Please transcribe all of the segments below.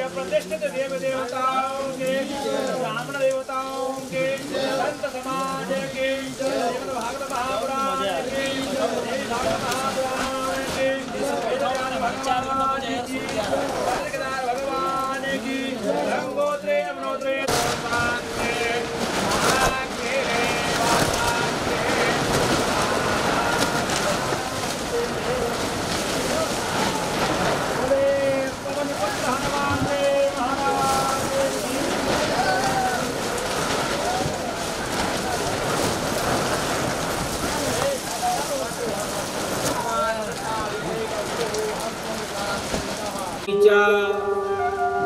के प्रतिष्ठित देव देवताओं के, ब्राह्मण देवताओं के, संत समाज के, श्रीमद् भागवत महापुराण के, देवी भागवत महापुराण के, वेदव्यास भगवान की, केदार भगवान की, गंगोत्रे यमुनोत्रे भगवान के,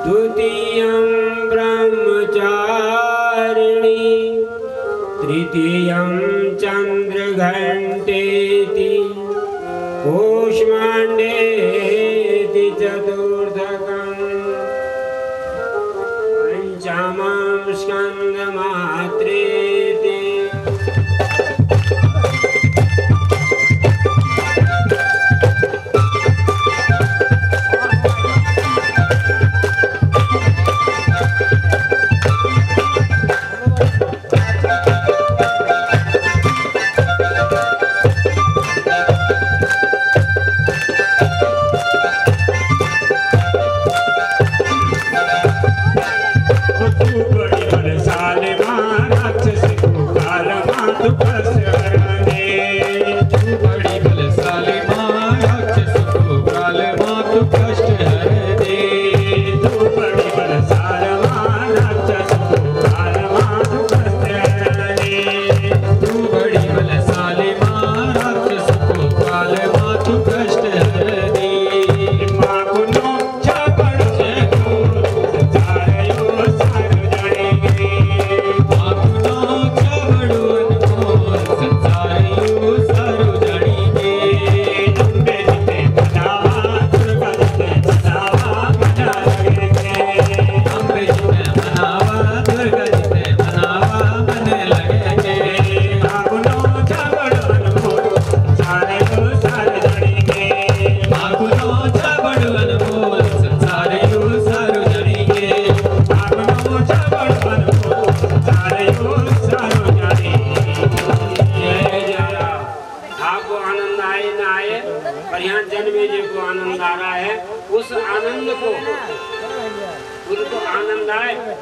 द्वितीयं ब्रह्मचारिणी तृतीयं चंद्रघंटेति कूष्माण्डेति चतुर्थकं पंचमं स्कंदमात्रेति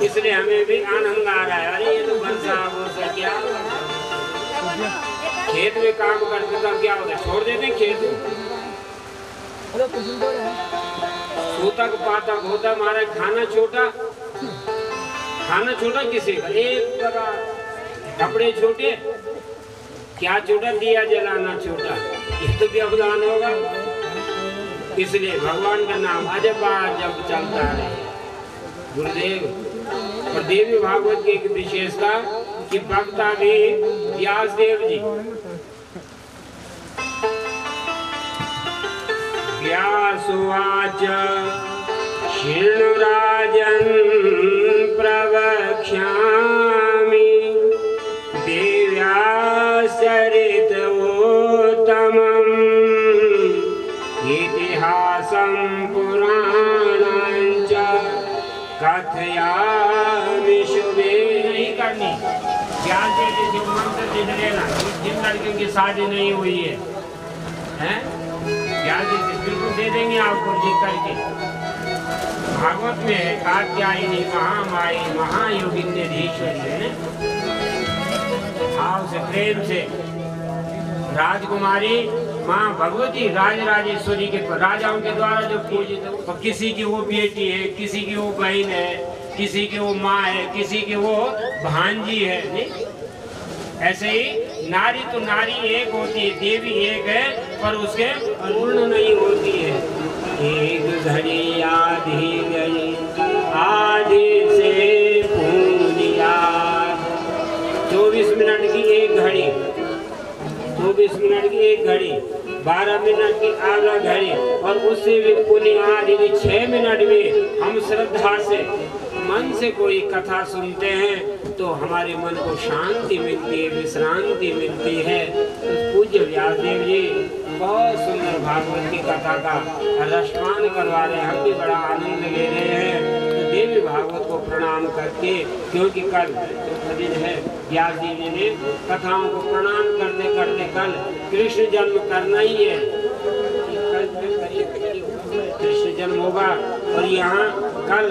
इसलिए हमें भी आनंद आ रहा है। अरे ये तो बरसा वर्षा क्या खेत में काम करते तो क्या होता है, छोड़ देते हैं खेत सूतक पातक होता हमारा। खाना छोटा किसी का एक बड़ा, कपड़े छोटे, क्या छोटा, दिया जलाना छोटा, ये तो व्यवधान होगा। इसलिए भगवान का नाम अजब जब चलता है। गुरुदेव और देवी भागवत की एक विशेषता कि वक्ता भी व्यास देव जी। व्यासुवाच शृणु राजन् प्रवक्ष्यामि देव्याश्चरितोत्तमम् इतिहासं पुराणं च कथयामि शुभे। नहीं करनी ज्ञान से मंत्र दे देना। जिन लड़कियों की शादी नहीं हुई है, ज्ञान से बिल्कुल दे देंगे आपको जी करके। भागवत में है कात्यायनी महामाई महायोगिन्यधीश्वरी, भाव से प्रेम से राजकुमारी माँ भगवती राजराजेश्वरी के राजाओं के द्वारा जो पूजित, तो किसी की वो बेटी है, किसी की वो बहन है, किसी की वो माँ है, किसी की वो भांजी है। नहीं ऐसे ही नारी तो नारी एक होती है, देवी एक है, पर उसके पूर्ण नहीं होती है। एक घड़ी आधी गई, आधी से पूर्णिया। 24 मिनट की एक घड़ी, 24 मिनट की एक घड़ी, 12 मिनट की आधा घड़ी, और उससे भी पुण्य आधी 6 मिनट में हम श्रद्धा से मन से कोई कथा सुनते हैं तो हमारे मन को शांति मिलती है, विश्रांति मिलती है। तो पूज्य व्यासदेव जी बहुत सुंदर भागवत की कथा का रसपान करवा रहे हैं, हम भी बड़ा आनंद ले रहे हैं। प्रणाम करके, क्योंकि कल चौथा दिन है, व्यास जी ने कथाओं को प्रणाम करते करते कल कृष्ण जन्म करना ही है, कृष्ण जन्म होगा। और यहाँ कल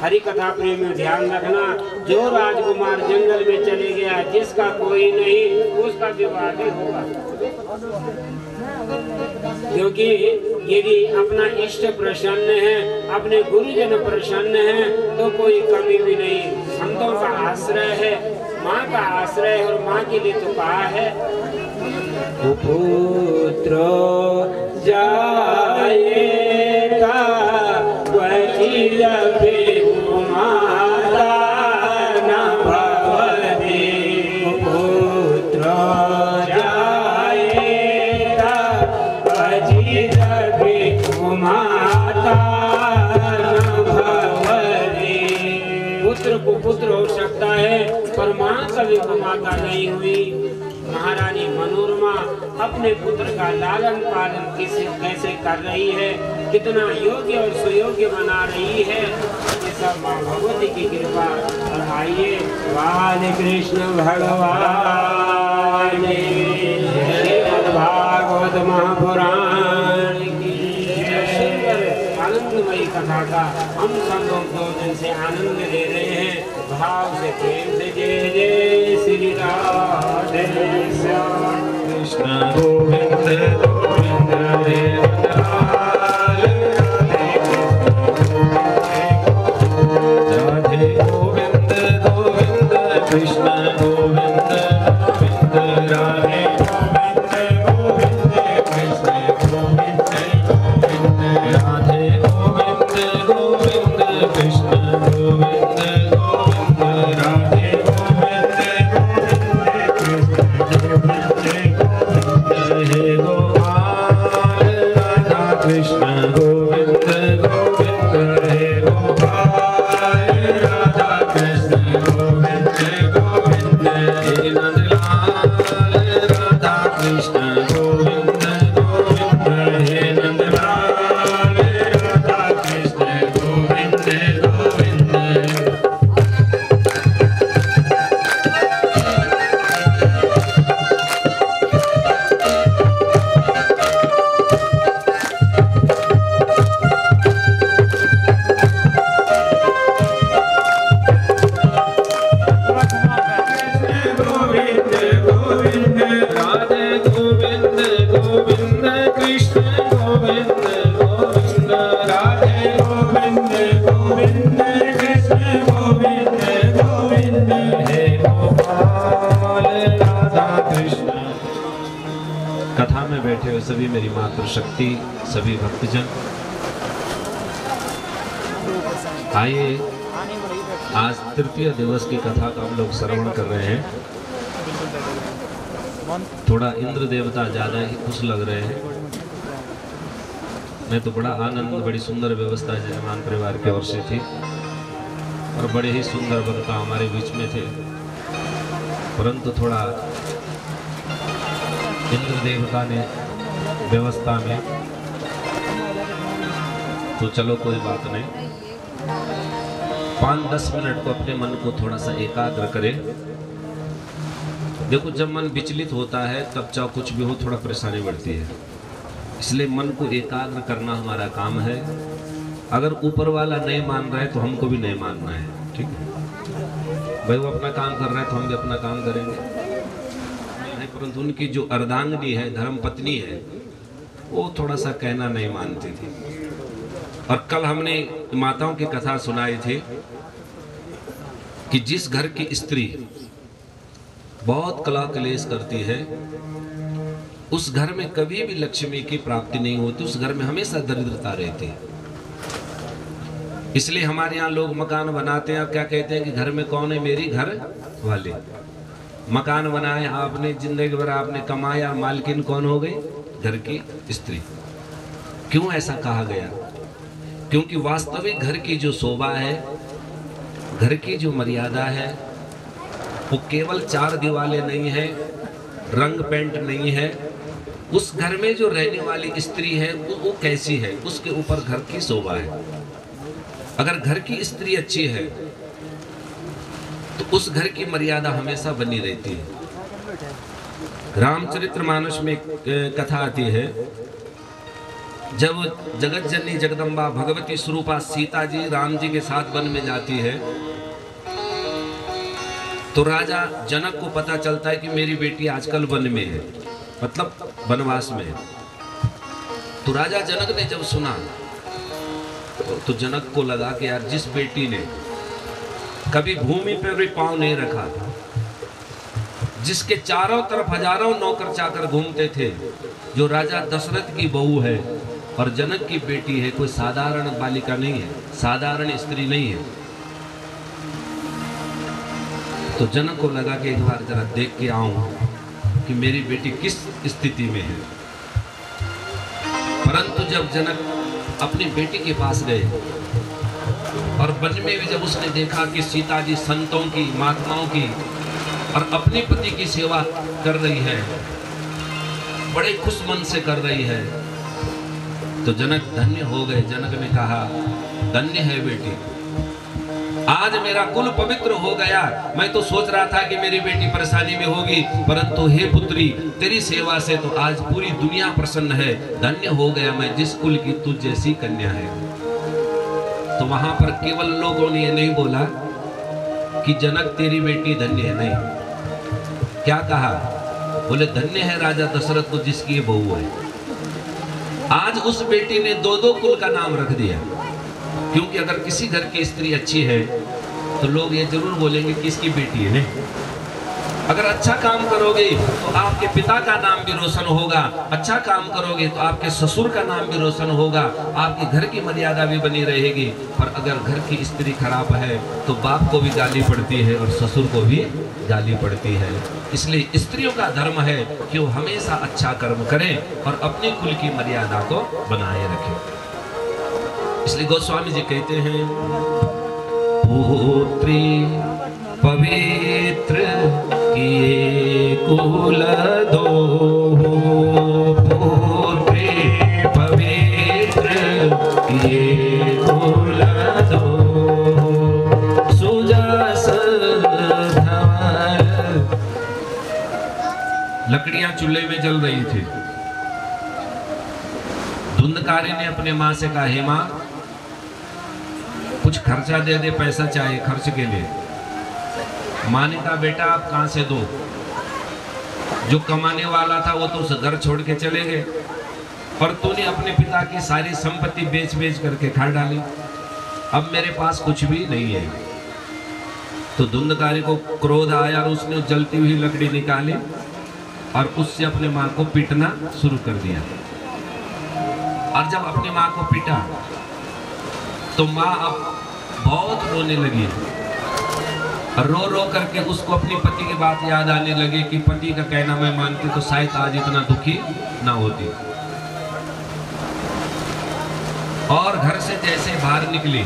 हरि कथा प्रेमी ध्यान रखना, जो राजकुमार जंगल में चले गया जिसका कोई नहीं उसका विवाह भी होगा, क्योंकि यदि अपना इष्ट प्रसन्न है, अपने गुरुजन प्रसन्न है तो कोई कमी भी नहीं। संतों का आश्रय है, माँ का आश्रय है, और माँ के लिए तो कहा है पुत्र जाएगा माता न भवति, पुत्र जाएगा माता न भवति। पुत्र को पुत्र हो सकता है पर माँ कभी को माता नहीं हुई। महारानी मनोरमा अपने पुत्र का लालन पालन कैसे कर रही है, कितना योग्य और सुयोग्य बना रही है, ये सब माँ भगवती की कृपा। और आइए वाले कृष्ण भगवान श्रीमद्भागवत महापुराण की सुंदर आनंदमयी कथा का हम सब लोग 2 दिन से आनंद ले रहे हैं। भाव से प्रेम से जय जय श्री राधे श्याम कृष्ण गोविंद गोविंद हरे राधे गोविंद गोविंद कृष्ण गोविंद गोविंद राधे गोविंद कृष्ण गोविंद गोविंद राधे गोविंद गोविंद कृष्ण गोविंद राधे गोविंद हे गोपाल राधा कृष्ण गोविंद गोविंद हे गोपाल राधा कृष्ण गोविंद गोविंद हे नंदलाल राधा कृष्ण गोविंद गोविंद हे नंदलाल राधा कृष्ण गोविंद गोविंद। कथा में बैठे हुए सभी मेरी मातृशक्ति, सभी भक्तजन, आइए आज तृतीय दिवस की कथा का हम लोग श्रवण कर रहे हैं। थोड़ा इंद्र देवता ज्यादा ही खुश लग रहे हैं। मैं तो बड़ा आनंद, बड़ी सुंदर व्यवस्था जजमान परिवार की ओर से थी और बड़े ही सुंदर बनता हमारे बीच में थे, परंतु थोड़ा इंद्र देवता ने व्यवस्था में, तो चलो कोई बात नहीं, 5-10 मिनट को अपने मन को थोड़ा सा एकाग्र करें। देखो जब मन विचलित होता है तब चाहे कुछ भी हो थोड़ा परेशानी बढ़ती है, इसलिए मन को एकाग्र करना हमारा काम है। अगर ऊपर वाला नहीं मान रहा है तो हमको भी नहीं मानना है, ठीक है भाई। वो अपना काम कर रहा है तो हम भी अपना काम करेंगे, परंतु उनकी जो अर्धांगिनी है, धर्म पत्नी है, वो थोड़ा सा कहना नहीं मानती थी। और कल हमने माताओं की कथा सुनाई थी कि जिस घर की स्त्री बहुत कला कलेश करती है उस घर में कभी भी लक्ष्मी की प्राप्ति नहीं होती, उस घर में हमेशा दरिद्रता रहती है। इसलिए हमारे यहाँ लोग मकान बनाते हैं, क्या कहते हैं कि घर में कौन है, मेरी घर वाले। मकान बनाए आपने, जिंदगी भर आपने कमाया, मालकिन कौन हो गई, घर की स्त्री। क्यों ऐसा कहा गया? क्योंकि वास्तविक घर की जो शोभा है, घर की जो मर्यादा है, वो केवल 4 दीवारें नहीं है, रंग पेंट नहीं है। उस घर में जो रहने वाली स्त्री है वो कैसी है, उसके ऊपर घर की शोभा है। अगर घर की स्त्री अच्छी है तो उस घर की मर्यादा हमेशा बनी रहती है। रामचरितमानस में एक कथा आती है, जब जगत जननी जगदम्बा भगवती स्वरूपा सीता जी राम जी के साथ वन में जाती है तो राजा जनक को पता चलता है कि मेरी बेटी आजकल वन में है, मतलब वनवास में है। तो राजा जनक ने जब सुना तो जनक को लगा कि यार जिस बेटी ने कभी भूमि पर भी पांव नहीं रखा, जिसके चारों तरफ हजारों नौकर चाकर घूमते थे, जो राजा दशरथ की बहू है और जनक की बेटी है, कोई साधारण बालिका नहीं है, साधारण स्त्री नहीं है। तो जनक को लगा कि एक बार जरा देख के आऊं कि मेरी बेटी किस स्थिति में है। परंतु जब जनक अपनी बेटी के पास गए और वन में भी जब उसने देखा कि सीता जी संतों की, महात्माओं की और अपने पति की सेवा कर रही है, बड़े खुश मन से कर रही है, तो जनक धन्य हो गए। जनक ने कहा, धन्य है बेटी, आज मेरा कुल पवित्र हो गया। मैं तो सोच रहा था कि मेरी बेटी परेशानी में होगी, परंतु हे पुत्री, तेरी सेवा से तो आज पूरी दुनिया प्रसन्न है। धन्य हो गया मैं जिस कुल की तुझ जैसी कन्या है। तो वहां पर केवल लोगों ने ये नहीं बोला कि जनक तेरी बेटी धन्य है, नहीं, क्या कहा, बोले धन्य है राजा दशरथ को जिसकी बहू है। आज उस बेटी ने दो दो कुल का नाम रख दिया, क्योंकि अगर किसी घर की स्त्री अच्छी है तो लोग ये जरूर बोलेंगे कि इसकी बेटी है। नहीं, अगर अच्छा काम करोगे तो आपके पिता का नाम भी रोशन होगा, अच्छा काम करोगे तो आपके ससुर का नाम भी रोशन होगा, आपके घर की मर्यादा भी बनी रहेगी। और अगर घर की स्त्री खराब है तो बाप को भी गाली पड़ती है और ससुर को भी गाली पड़ती है। इसलिए स्त्रियों का धर्म है कि वो हमेशा अच्छा कर्म करें और अपने कुल की मर्यादा को बनाए रखें। इसलिए गोस्वामी जी कहते हैं, पुत्री पवित्र किए कुल दो, पुत्री पवित्र किए कुल दो, सुजस धवल। लकड़ियां चूल्हे में जल रही थी। धुंधकारी ने अपने माँ से कहा, हे माँ, कुछ खर्चा दे दे, पैसा चाहिए खर्च के लिए। माँ ने कहा, बेटा आप कहां से दो, जो कमाने वाला था वो तो उस घर छोड़ के चले गए और तूने अपने पिता की सारी संपत्ति बेच बेच करके खा डाली, अब मेरे पास कुछ भी नहीं है। तो धुंधकारी को क्रोध आया और उसने जलती हुई लकड़ी निकाली और उससे अपने माँ को पीटना शुरू कर दिया। और जब अपनी माँ को पीटा तो माँ अब बहुत रोने लगी, रो रो करके उसको अपनी पति की बात याद आने लगी कि पति का कहना मैं मानती तो शायद आज इतना दुखी ना होती। और घर से जैसे बाहर निकली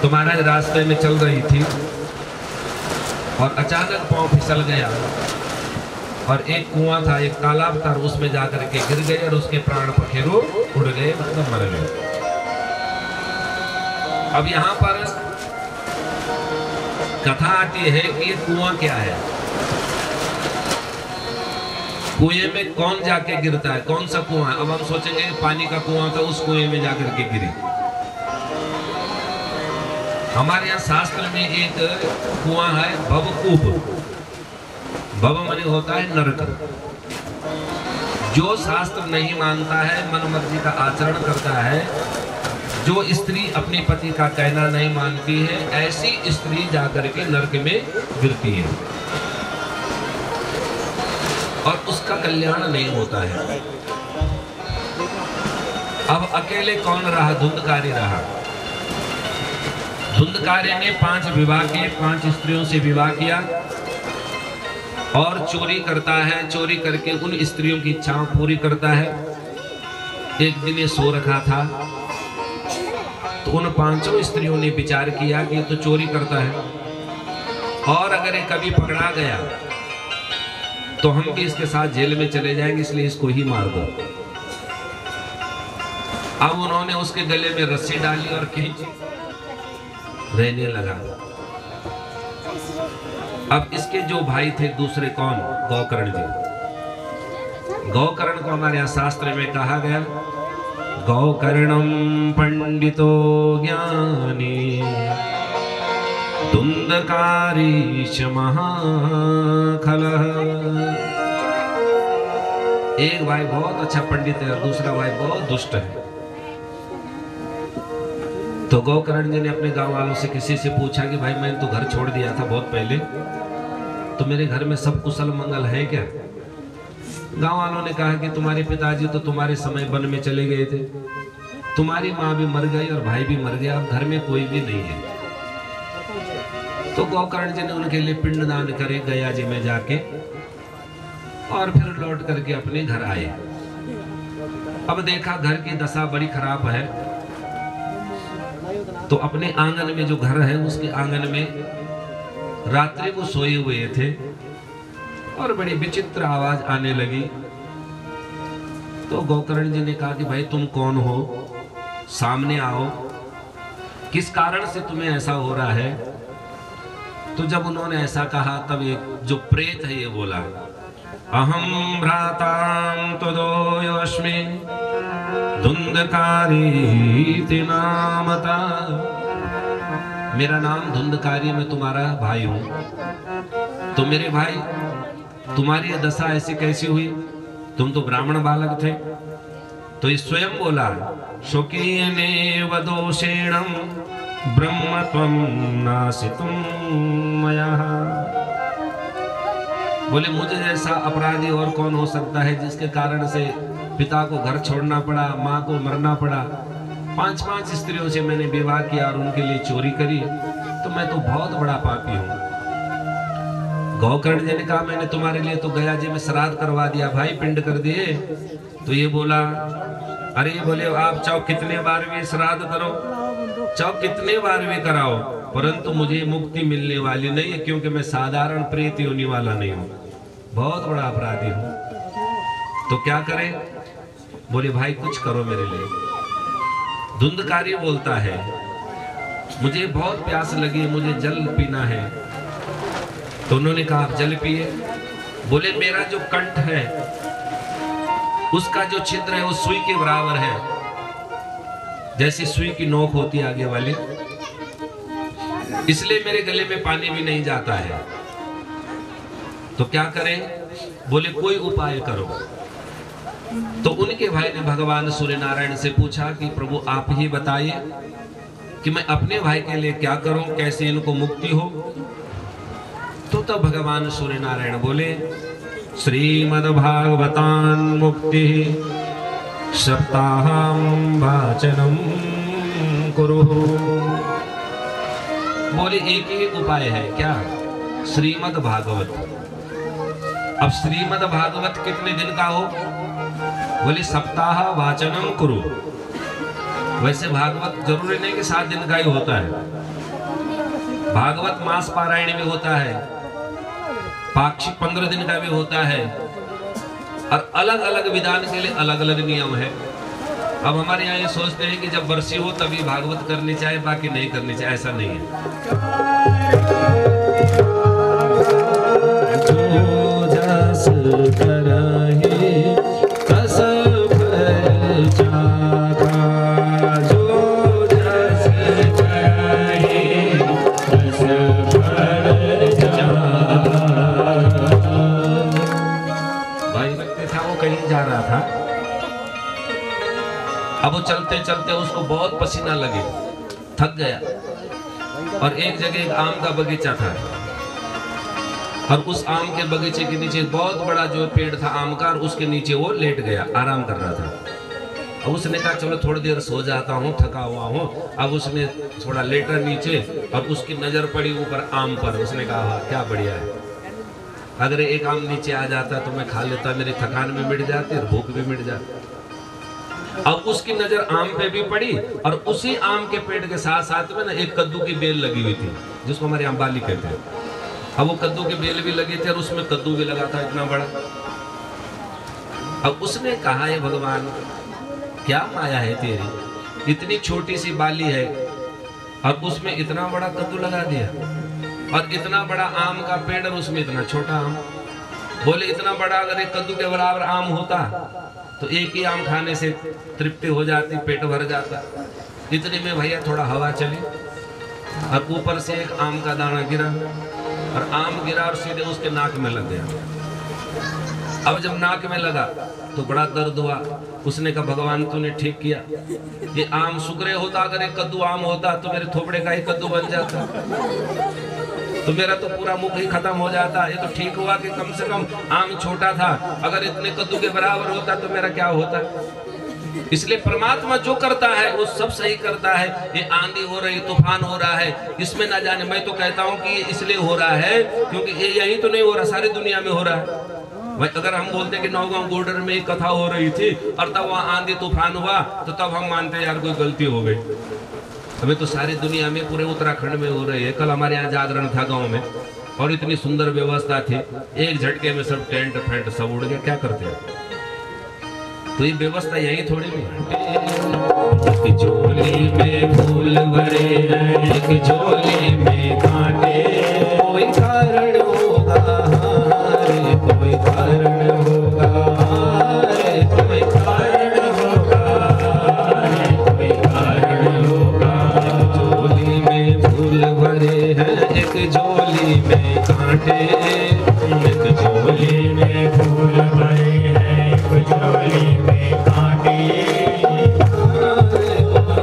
तो महाराज रास्ते में चल रही थी और अचानक पांव फिसल गया और एक कुआं था, एक तालाब था, उसमें जाकर के गिर गए और उसके प्राण पखेरु उड़ गए, मतलब मर गए। अब यहाँ पर कथा आती है कि ये कुआं क्या है, कुएं में कौन जाके गिरता है, कौन सा कुआं है। अब हम सोचेंगे पानी का कुआं था, उस कुएं में जाकर के गिरी। हमारे यहाँ शास्त्र में एक कुआं है भवकूप, भव माने होता है नरक। जो शास्त्र नहीं मानता है, मन मर्जी का आचरण करता है, जो स्त्री अपने पति का कहना नहीं मानती है, ऐसी स्त्री जाकर के नरक में गिरती है और उसका कल्याण नहीं होता है। अब अकेले कौन रहा, धुंधकारी रहा। धुंधकारी ने 5 विवाह किए, 5 स्त्रियों से विवाह किया और चोरी करता है, चोरी करके उन स्त्रियों की इच्छाएं पूरी करता है। एक दिन ये सो रखा था तो उन 5 स्त्रियों ने विचार किया कि ये तो चोरी करता है और अगर ये कभी पकड़ा गया तो हम भी इसके साथ जेल में चले जाएंगे, इसलिए इसको ही मार दो। अब उन्होंने उसके गले में रस्सी डाली और खींची, रहने लगा। अब इसके जो भाई थे दूसरे, कौन? गौकर्ण जी। गौकर्ण को हमारे यहाँ शास्त्र में कहा गया, गौकर्णम पंडितो ज्ञानी धुंधकारीश महाखलः। एक भाई बहुत अच्छा पंडित है और दूसरा भाई बहुत दुष्ट है। तो गौकर्ण जी ने अपने गांव वालों से किसी से पूछा कि भाई मैंने तो घर छोड़ दिया था बहुत पहले, तो मेरे घर में सब कुशल मंगल है क्या? गांव वालों ने कहा कि तुम्हारे पिताजी तो तुम्हारे समय वन में चले गए थे, तुम्हारी माँ भी मर गई और भाई भी मर गया, अब घर में कोई भी नहीं है। तो गौकर्ण जी ने उनके लिए पिंडदान करे गया जी में जाके, और फिर लौट करके अपने घर आए। अब देखा घर की दशा बड़ी खराब है, तो अपने आंगन में जो घर है उसके आंगन में रात्रि को सोए हुए थे और बड़ी विचित्र आवाज आने लगी। तो गौकर्ण जी ने कहा कि भाई तुम कौन हो, सामने आओ, किस कारण से तुम्हें ऐसा हो रहा है? तो जब उन्होंने ऐसा कहा तब एक जो प्रेत है ये बोला, अहम भ्रातां तदोऽस्मि धुंधकारी नामता। मेरा नाम धुंधकारी, मैं तुम्हारा भाई हूं। तो मेरे भाई तुम्हारी ये दशा ऐसी कैसी हुई? तुम तो ब्राह्मण बालक थे। तो ये स्वयं बोला, शोकेनेव दोषेणं ब्रह्मत्वं नासितुं मया। बोले मुझे जैसा अपराधी और कौन हो सकता है जिसके कारण से पिता को घर छोड़ना पड़ा, माँ को मरना पड़ा। 5-5 स्त्रियों से मैंने विवाह किया और उनके लिए चोरी करी, तो मैं तो बहुत बड़ा पापी हूँ। गौकर्ण जी ने कहा मैंने तुम्हारे लिए तो गया जी में श्राद्ध करवा दिया, भाई पिंड कर दिए। तो ये बोला, अरे बोले आप चाहो कितने बार भी श्राद्ध करो, चाहो कितने बार भी कराओ, परंतु मुझे मुक्ति मिलने वाली नहीं है, क्योंकि मैं साधारण प्रेत होने वाला नहीं हूँ, बहुत बड़ा अपराधी हूँ। तो क्या करें? बोले भाई कुछ करो मेरे लिए। धुंधकारी बोलता है, मुझे बहुत प्यास लगी, मुझे जल पीना है। तो उन्होंने कहा आप जल पिए। बोले मेरा जो कंठ है उसका जो छिद्र है वो सुई के बराबर है, जैसी सुई की नोक होती है आगे वाली, इसलिए मेरे गले में पानी भी नहीं जाता है। तो क्या करें? बोले कोई उपाय करो। तो उनके भाई ने भगवान सूर्य नारायण से पूछा कि प्रभु आप ही बताइए कि मैं अपने भाई के लिए क्या करूं, कैसे इनको मुक्ति हो। तो तब भगवान सूर्य नारायण बोले, श्रीमद्भागवतां मुक्ति सप्ताहं वाचनं कुरु। बोले एक ही उपाय है, क्या? श्रीमद् भागवत। अब श्रीमद् भागवत कितने दिन का हो? बोले सप्ताह वाचनम कुरु। वैसे भागवत जरूरी नहीं कि 7 दिन का ही होता है, भागवत मास पारायण भी होता है, पाक्षिक 15 दिन का भी होता है, और अलग अलग विधान के लिए अलग अलग नियम है। अब हमारे यहाँ ये सोचते हैं कि जब बरसी हो तभी भागवत करनी चाहिए, बाकी नहीं करनी चाहिए, ऐसा नहीं है। जो जस करहि तस फल चाखा, जो जस करहि तस फल चाखा। भाई व्यक्ति था, वो कहीं जा रहा था। अब वो चलते चलते उसको बहुत पसीना लगे, थक गया, और एक जगह एक आम का बगीचा था, और उस आम के बगीचे के नीचे बहुत बड़ा जो पेड़ था आम का, और उसके नीचे वो लेट गया, आराम कर रहा था। अब उसने कहा चलो थोड़ी देर सो जाता हूँ, थका हुआ हूँ। अब उसने थोड़ा लेटा नीचे, और उसकी नजर पड़ी ऊपर आम पर। उसने कहा हाँ क्या बढ़िया है, अगर एक आम नीचे आ जाता तो मैं खा लेता, मेरी थकान भी मिट जाती और भूख भी मिट जाती। अब उसकी नजर आम पे भी पड़ी, और उसी आम के पेड़ के साथ साथ में ना एक कद्दू की बेल लगी हुई थी, जिसको हमारे यहाँ बाली कहते हैं। अब वो कद्दू की बेल भी लगी थी और उसमें कद्दू भी लगा था इतना बड़ा। अब उसने कहा है भगवान क्या माया है तेरी, इतनी छोटी सी बाली है और उसमें इतना बड़ा कद्दू लगा दिया, और इतना बड़ा आम का पेड़ और उसमें इतना छोटा आम। बोले इतना बड़ा अगर एक कद्दू के बराबर आम होता तो एक ही आम खाने से तृप्ति हो जाती, पेट भर जाता। इतने में भैया थोड़ा हवा चली और ऊपर से एक आम का दाना गिरा, और आम गिरा और सीधे उसके नाक में लग गया। अब जब नाक में लगा तो बड़ा दर्द हुआ। उसने कहा भगवान तूने ठीक किया, ये आम शुक्र होता अगर एक कद्दू आम होता तो मेरे थोपड़े का ही कद्दू बन जाता, तो मेरा तो पूरा मुख ही खत्म हो जाता। ये तो ठीक हुआ कि कम से कम आम छोटा था, अगर इतने कद्दू के बराबर होता तो मेरा क्या होता। इसलिए परमात्मा जो करता है वो सब सही करता है। ये आंधी हो रही, तूफान हो रहा है, इसमें ना जाने, मैं तो कहता हूँ कि ये इसलिए हो रहा है क्योंकि ये यही तो नहीं हो रहा, सारी दुनिया में हो रहा है। भाई अगर हम बोलते कि नौगांव बॉर्डर में एक कथा हो रही थी और तब वहाँ आंधी तूफान हुआ तो तब हम मानते यार कोई गलती हो गई। हमें तो सारी दुनिया में, पूरे उत्तराखंड में हो रही है। कल हमारे यहाँ जागरण था गांव में और इतनी सुंदर व्यवस्था थी, एक झटके में सब टेंट फेंट सब उड़ गया। क्या करते हैं, तो ये व्यवस्था यही थोड़ी नहीं। एक झोली में फूल भरे हैं, एक झोली में कांटे, कोई कारण होगा हारे, कोई कारण होगा हारे, कोई कारण होगा हारे, कोई कारण होगा। झोली में फूल भरे हैं, एक झोली में कांटे, एक झोली में फूल भरे हैं, एक झोली में कांटे,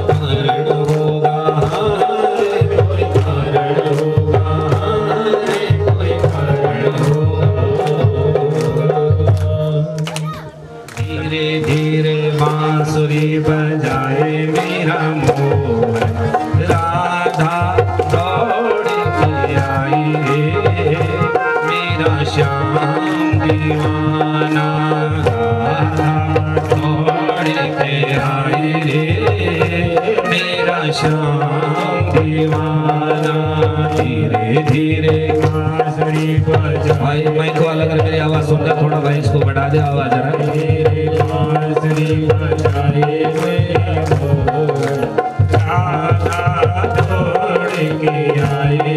कारण होगा हारे, कोई कारण होगा हारे, कोई कारण होगा। धीरे धीरे बांसुरी बजाए मेरा मोहन, राधा दौड़ के आई रे मेरा श्याम दीवाना, राधा दौड़ के आई रे मेरा श्याम दीवाना। धीरे धीरे बांसुरी बजाए, भाई मैं को अलग मेरी आवाज सुनकर थोड़ा भाई इसको बढ़ा दे आवाज जरा। धीरे बांसुरी बजाए मेरे मोहन, राधा दौड़ के आए,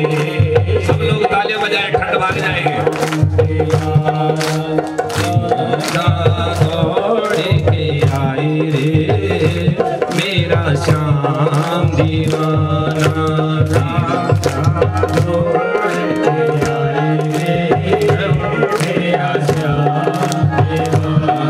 सब लोग तालियां बजाए, ठंड भाग जाएंगे। राधा दौड़ के आई रे मेरा श्याम दीवाना, राधा दौड़ के आई रे मेरा श्याम दीवाना।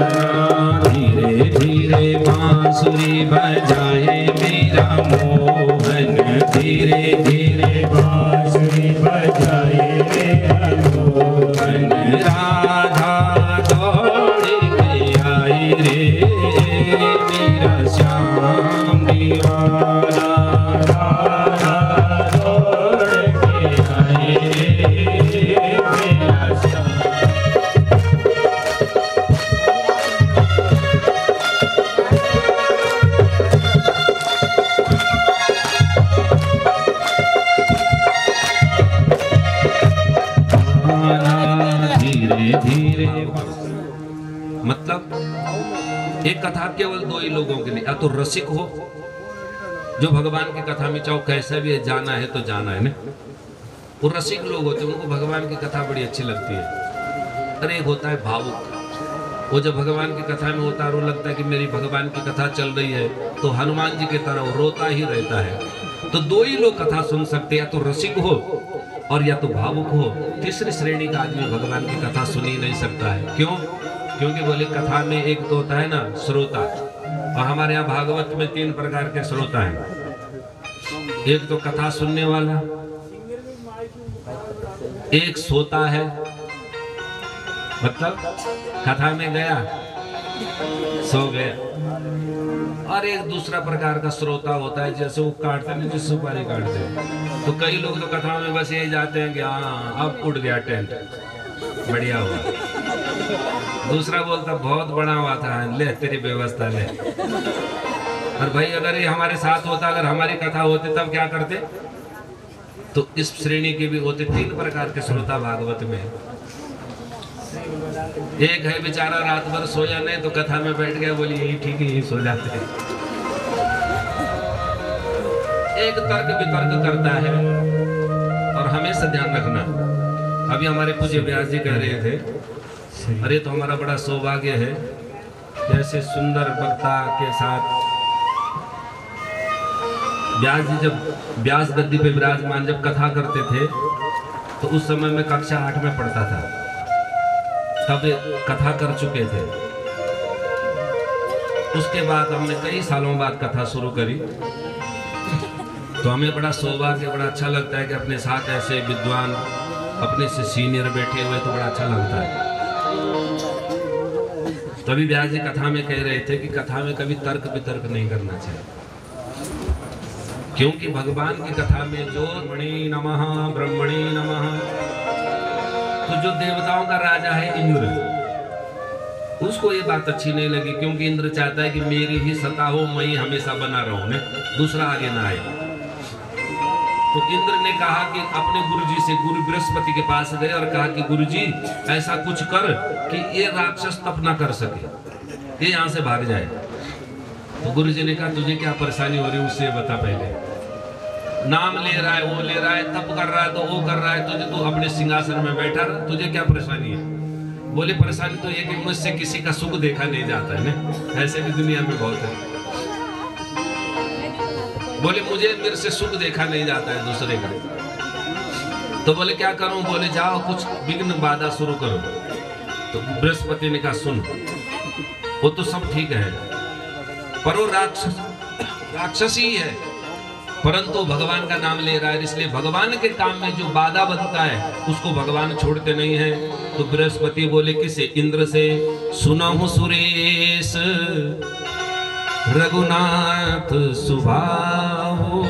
धीरे धीरे बांसुरी बजाए मेरा मोहन, धीरे धीरे बांसुरी बजाए मेरा मोहन, राधा दौड़ के आई रे मेरा श्याम दीवाना, राधा दौड़ के आई रे मेरा श्याम। धीरे धीरे मतलब एक कथा केवल दो ही लोगों के लिए, या तो रसिक हो जो भगवान की कथा में चाहो कैसे भी है, जाना है तो जाना है ना, वो रसिक लोग होते हैं, उनको भगवान की कथा बड़ी अच्छी लगती है। अरे एक होता है भावुक, वो जब भगवान की कथा में होता है वो लगता है कि मेरी भगवान की कथा चल रही है तो हनुमान जी की तरह वो रोता ही रहता है। तो दो ही लोग कथा सुन सकते हैं, या तो रसिक हो और या तो भावुक हो। तीसरी श्रेणी का आदमी भगवान की कथा सुन ही नहीं सकता है। क्यों? क्योंकि बोले कथा में एक तो होता है ना श्रोता, और हमारे यहाँ भागवत में 3 प्रकार के श्रोता हैं। एक तो कथा सुनने वाला, एक सोता है, मतलब कथा में गया सो गया, और एक दूसरा प्रकार का श्रोता होता है, जैसे वो काटते नहीं, जैसे सुपारी काटते हैं। तो कई लोग तो कथा में बस यही जाते हैं कि हाँ अब उड़ गया टेंट, बढ़िया हुआ। दूसरा बोलता बहुत बड़ा हुआ था, ले तेरी व्यवस्था ले। और भाई अगर ये हमारे साथ होता, अगर हमारी कथा होती तब क्या करते? तो इस श्रेणी के भी होते। 3 प्रकार के श्रोता भागवत में। एक है बेचारा रात भर सोया नहीं तो कथा में बैठ गया, बोली यही ठीक है, यही सो जाते हैं। एक तर्क वितर्क करता है। और हमेशा ध्यान रखना, अभी हमारे पूज्य व्यास जी कह रहे थे, अरे तो हमारा बड़ा सौभाग्य है जैसे सुंदर वक्ता के साथ व्यास जी जब व्यास गद्दी पे विराजमान जब कथा करते थे तो उस समय में कक्षा 8 में पढ़ता था, तब कथा कर चुके थे। उसके बाद हमने कई सालों बाद कथा शुरू करी, तो हमें बड़ा सौभाग्य, बड़ा अच्छा लगता है कि अपने साथ ऐसे विद्वान अपने से सीनियर बैठे हुए, तो बड़ा अच्छा लगता है। तभी व्यास जी कथा में कह रहे थे कि कथा में कभी तर्क वितर्क नहीं करना चाहिए, क्योंकि भगवान की कथा में जो ब्रह्मणे नमः ब्रह्मणे नमः, तो जो देवताओं का राजा है इंद्र, उसको ये बात अच्छी नहीं लगी, क्योंकि इंद्र चाहता है कि मेरी ही सत्ता हो, मैं ही हमेशा बना रहूं, दूसरा आगे ना आए। तो इंद्र ने कहा कि अपने गुरुजी से, गुरु बृहस्पति के पास गए और कहा कि गुरुजी ऐसा कुछ कर कि ये राक्षस तप ना कर सके, ये यहाँ से भाग जाए। तो गुरुजी ने कहा तुझे क्या परेशानी हो रही है उससे बता पहले। नाम ले रहा है, वो ले रहा है, तप कर रहा है, तो वो कर रहा है, तुझे तो अपने सिंहासन में बैठा रहा, तुझे क्या परेशानी है? बोले परेशानी तो ये कि मुझसे किसी का सुख देखा नहीं जाता है ना, ऐसे भी दुनिया में बहुत है। बोले मुझे मेरे से सुख देखा नहीं जाता है दूसरे का। तो बोले क्या करूं? बोले जाओ कुछ विघ्न बाधा शुरू करो। तो बृहस्पति ने कहा सुन, वो तो सब ठीक है, पर वो राक्षस ही है, परंतु भगवान का नाम ले रहा है, इसलिए भगवान के काम में जो बाधा बनता है उसको भगवान छोड़ते नहीं है। तो बृहस्पति बोले किसे? इंद्र से, सुनहु सुरेश रघुनाथ सुभाऊ,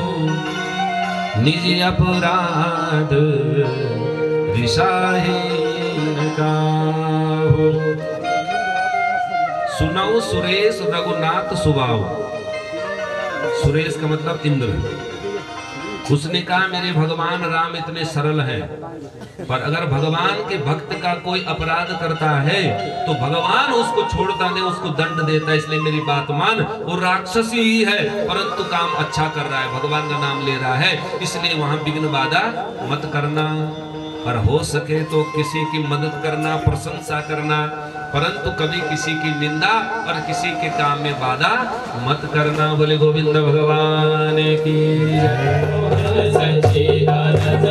निज अपराध दिशाहीन काहू। सुनहु सुरेश रघुनाथ सुभाऊ, सुरेश का मतलब इंद्र। उसने कहा मेरे भगवान राम इतने सरल हैं, पर अगर भगवान के भक्त का कोई अपराध करता है तो भगवान उसको छोड़ता नहीं, उसको दंड देता है, इसलिए मेरी बात मान। वो राक्षसी ही है परंतु काम अच्छा कर रहा है, भगवान का नाम ले रहा है, इसलिए वहां विघ्न बाधा मत करना। और हो सके तो किसी की मदद करना, प्रशंसा करना, परंतु कभी किसी की निंदा और किसी के काम में बाधा मत करना। बोले गोविंद भगवान की सच्चिदानंद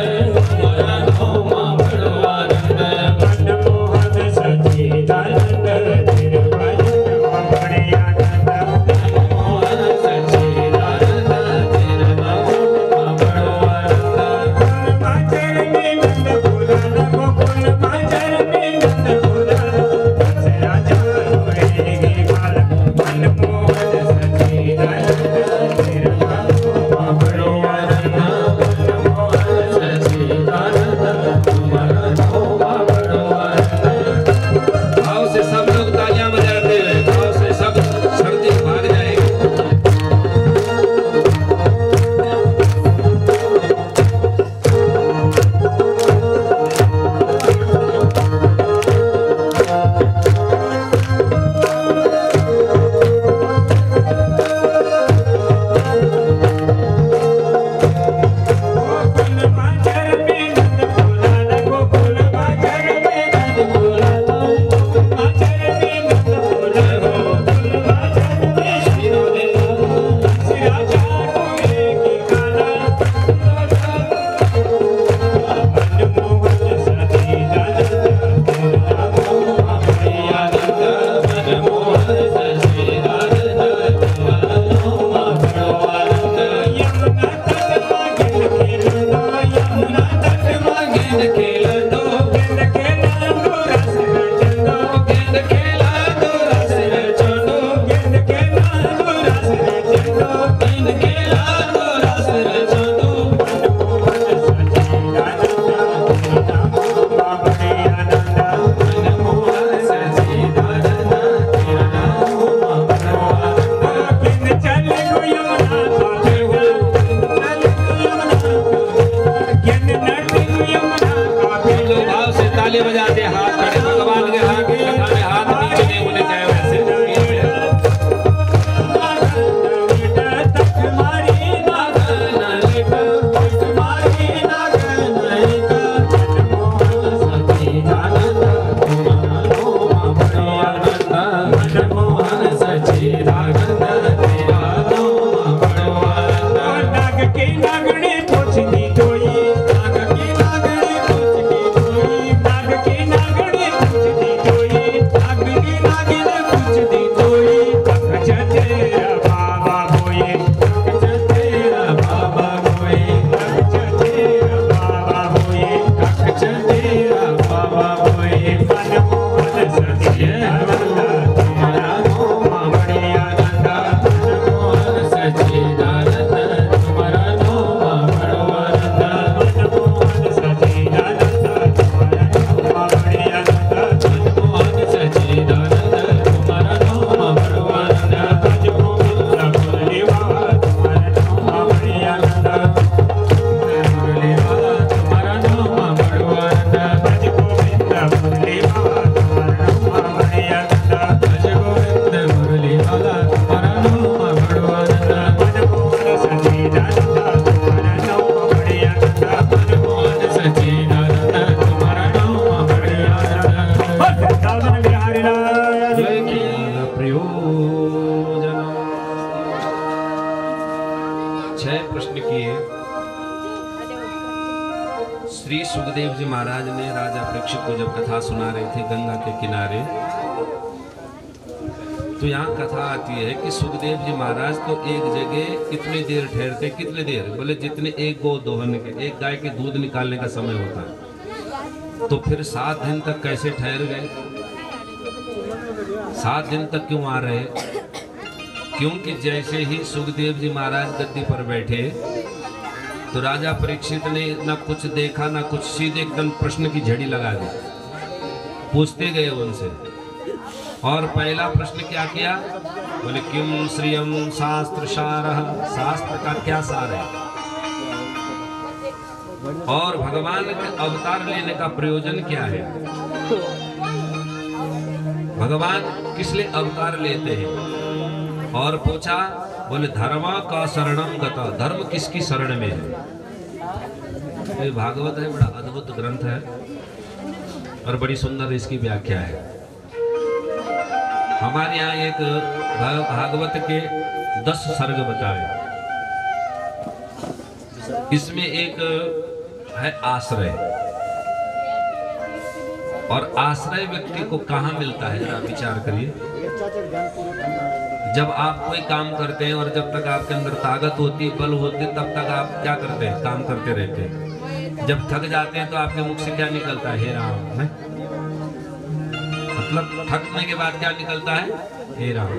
श्री सुखदेव जी महाराज ने राजा परीक्षित को जब कथा सुना रहे थे गंगा के किनारे, तो यहाँ कथा आती है कि सुखदेव जी महाराज तो एक जगह कितनी देर ठहरते, कितनी देर, बोले जितने एक गौ दोहन के, एक गाय के दूध निकालने का समय होता है। तो फिर 7 दिन तक कैसे ठहर गए? 7 दिन तक क्यों आ रहे? क्योंकि जैसे ही सुखदेव जी महाराज गद्दी पर बैठे तो राजा परीक्षित ने ना कुछ देखा ना कुछ, सीधे एकदम प्रश्न की झड़ी लगा दी। पूछते गए उनसे, और पहला प्रश्न क्या किया? बोले किम श्रियम शास्त्र सारः, शास्त्र का क्या सार है और भगवान के अवतार लेने का प्रयोजन क्या है? भगवान किस लिए अवतार लेते हैं? और पूछा, बोले धर्मा का शरणम गता, धर्म किसकी शरण में है? ये भागवत है, बड़ा अद्भुत ग्रंथ है और बड़ी सुंदर इसकी व्याख्या है। हमारे यहाँ एक भागवत के 10 सर्ग बताए, इसमें एक है आश्रय, और आश्रय व्यक्ति को कहाँ मिलता है? जरा विचार करिए। जब आप कोई काम करते हैं और जब तक आपके अंदर ताकत होती, बल होती, तब तक आप क्या करते हैं? काम करते रहते हैं। जब थक जाते हैं तो आपके मुख से क्या निकलता है? हे राम है। मतलब थकने के बाद क्या निकलता है? हे राम।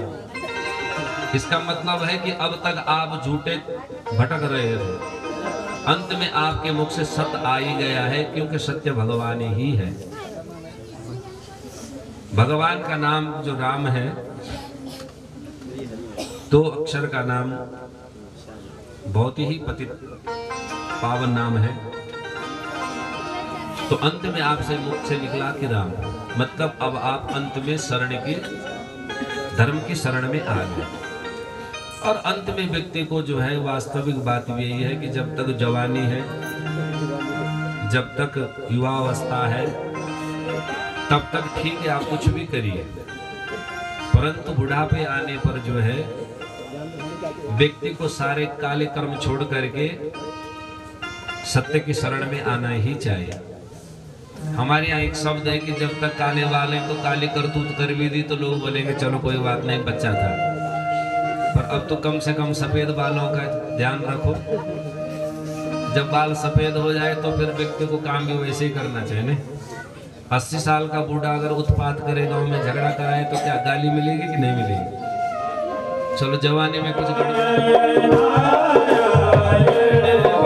इसका मतलब है कि अब तक आप झूठे भटक रहे थे, अंत में आपके मुख से सत्य आ ही गया है, क्योंकि सत्य भगवान ही है। भगवान का नाम जो राम है, 2 अक्षर का नाम, बहुत ही पतित पावन नाम है। तो अंत में आपसे मुख से निकला कि राम, मतलब अब आप अंत में शरण की, धर्म की शरण में आ गए। और अंत में व्यक्ति को जो है, वास्तविक बात यही है कि जब तक जवानी है, जब तक युवावस्था है, तब तक ठीक है, आप कुछ भी करिए, परंतु बुढ़ापे आने पर जो है व्यक्ति को सारे काले कर्म छोड़ करके सत्य की शरण में आना ही चाहिए। हमारे यहाँ एक शब्द है कि जब तक काले वाले तो काली करतूत कर भी दी तो लोग बोलेंगे चलो कोई बात नहीं, बच्चा था। पर अब तो कम से कम सफेद बालों का ध्यान रखो। जब बाल सफेद हो जाए तो फिर व्यक्ति को काम भी वैसे ही करना चाहिए ना। 80 साल का बूढ़ा अगर उत्पात करे, गांव में झगड़ा कराए, तो क्या गाली मिलेगी कि नहीं मिलेगी? चलो जवानी में कुछ नारायण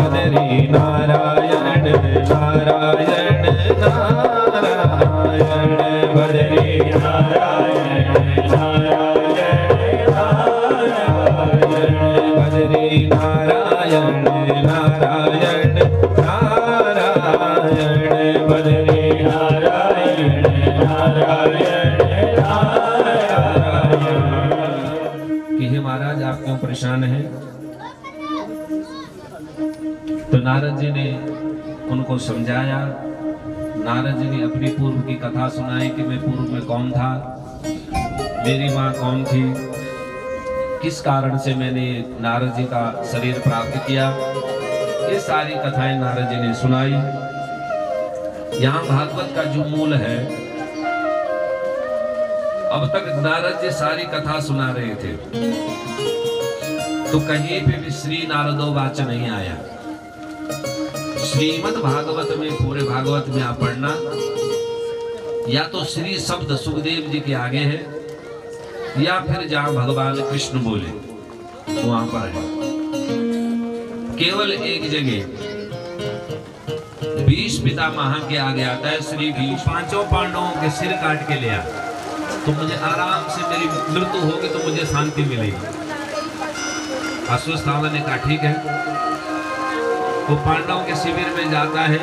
नारायण नारायण नारायण बदरी नारायण नारायण बदरी नारायण नारायण नारायण बदरी नारायण नारायण कि हे महाराज आप क्यों परेशान हैं? तो नारद जी ने उनको समझाया। नारद जी ने अपनी पूर्व की कथा सुनाई कि मैं पूर्व में कौन था, मेरी माँ कौन थी, किस कारण से मैंने नारद जी का शरीर प्राप्त किया। ये सारी कथाएं नारद जी ने सुनाई। यहाँ भागवत का जो मूल है, अब तक नारद जी सारी कथा सुना रहे थे, तो कहीं पे भी श्री नारदो वाच नहीं आया। श्रीमद् भागवत में, पूरे भागवत में आप पढ़ना, या तो श्री शब्द सुखदेव जी के आगे है, या फिर जहां भगवान कृष्ण बोले वहां पर है। केवल एक जगह 20 पितामह के आगे आता है श्री भीष्म 5 पांडवों के सिर काट के ले आ, तो मुझे आराम से, मेरी मृत्यु होगी तो मुझे शांति मिलेगी। अश्वत्थामा ने कहा ठीक है। वो पांडवों के शिविर में जाता है,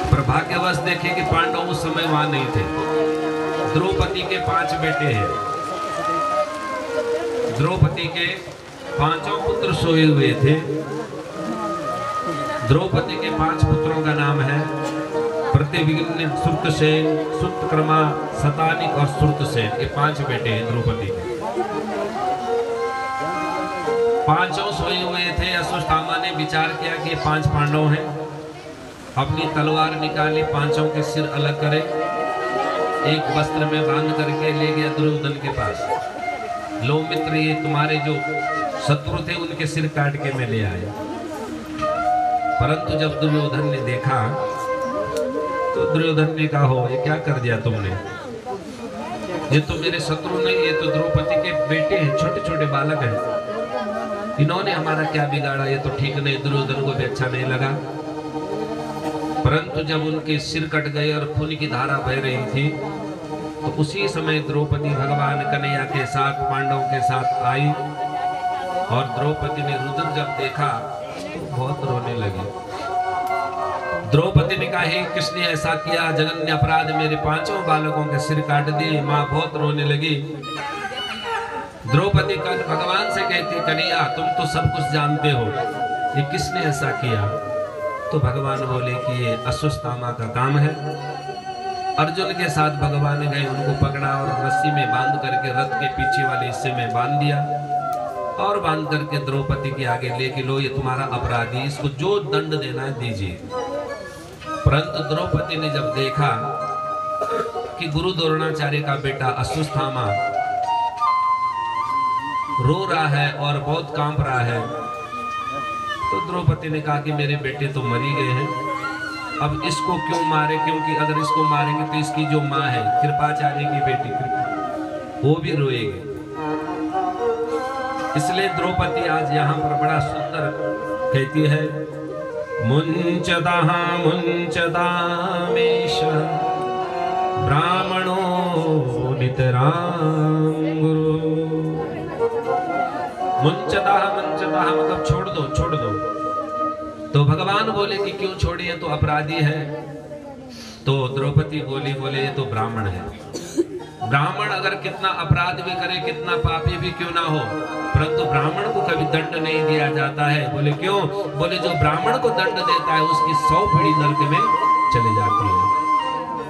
पर भाग्यवश देखे कि पांडव उस समय वहां नहीं थे। द्रौपदी के 5 बेटे हैं, द्रौपदी के 5 पुत्र सोए हुए थे। द्रौपदी के 5 पुत्रों का नाम है प्रतिविघ्न, श्रुतसेन, श्रुतकर्मा, शतानिक और श्रुतसेन। ये 5 बेटे हैं द्रौपदी के। 5 सोए हुए थे। अश्वत्थामा ने विचार किया कि ये 5 पांडव हैं अपनी तलवार निकाली, पांचों के सिर अलग करे, एक वस्त्र में बांध करके ले गया दुर्योधन के पास। लो मित्र, ये तुम्हारे जो शत्रु थे उनके सिर काट के मैं ले आया। परंतु जब दुर्योधन ने देखा तो दुर्योधन ने कहा, हो ये क्या कर दिया तुमने, ये तो मेरे शत्रु नहीं, ये तो द्रौपदी के बेटे हैं, छोटे छोटे बालक हैं, इन्होंने हमारा क्या बिगाड़ा, ये तो ठीक नहीं। दुर्योधन को भी अच्छा नहीं लगा। परंतु जब उनके सिर कट गए और खून की धारा बह रही थी तो उसी समय द्रौपदी भगवान कन्हैया के साथ पांडवों के साथ आई और द्रौपदी ने रुद्र जब देखा तो बहुत रोने लगी। द्रौपदी ने कहा, हे किसने ऐसा किया, जघन्य अपराध, मेरे पांचों बालकों के सिर काट दिए। मां बहुत रोने लगी। द्रौपदी कल भगवान से कहती, कन्हैया तुम तो सब कुछ जानते हो, ये किसने ऐसा किया। तो भगवान बोले कि ये अश्वत्थामा का काम है। अर्जुन के साथ भगवान गए, उनको पकड़ा और रस्सी में बांध करके रथ के पीछे वाले हिस्से में बांध दिया और बांध करके द्रौपदी के आगे लेके, लो ये तुम्हारा अपराधी, इसको जो दंड देना है दीजिए। परंतु द्रौपदी ने जब देखा कि गुरु द्रोणाचार्य का बेटा अश्वत्थामा रो रहा है और बहुत कांप रहा है, तो द्रौपदी ने कहा कि मेरे बेटे तो मरी गए हैं, अब इसको क्यों मारे, क्योंकि अगर इसको मारेंगे तो इसकी जो माँ है कृपाचार्य की बेटी वो भी रोएगी। इसलिए द्रौपदी आज यहाँ पर बड़ा सुंदर कहती है, मुंचदाह मुंचदामेश ब्राह्मणो नितराम गुरु। मुंचदाह मुंचदाह मतलब छोड़ दो, छोड़ दो। तो भगवान बोले कि क्यों छोड़िए, तो अपराधी है। तो द्रौपदी बोली, बोले ये तो ब्राह्मण है। ब्राह्मण अगर कितना अपराध भी करे, कितना पापी भी क्यों ना हो, परंतु ब्राह्मण को कभी दंड नहीं दिया जाता है। बोले क्यों, बोले जो ब्राह्मण को दंड देता है उसकी 100 पीढ़ी नरक में चली जाती है।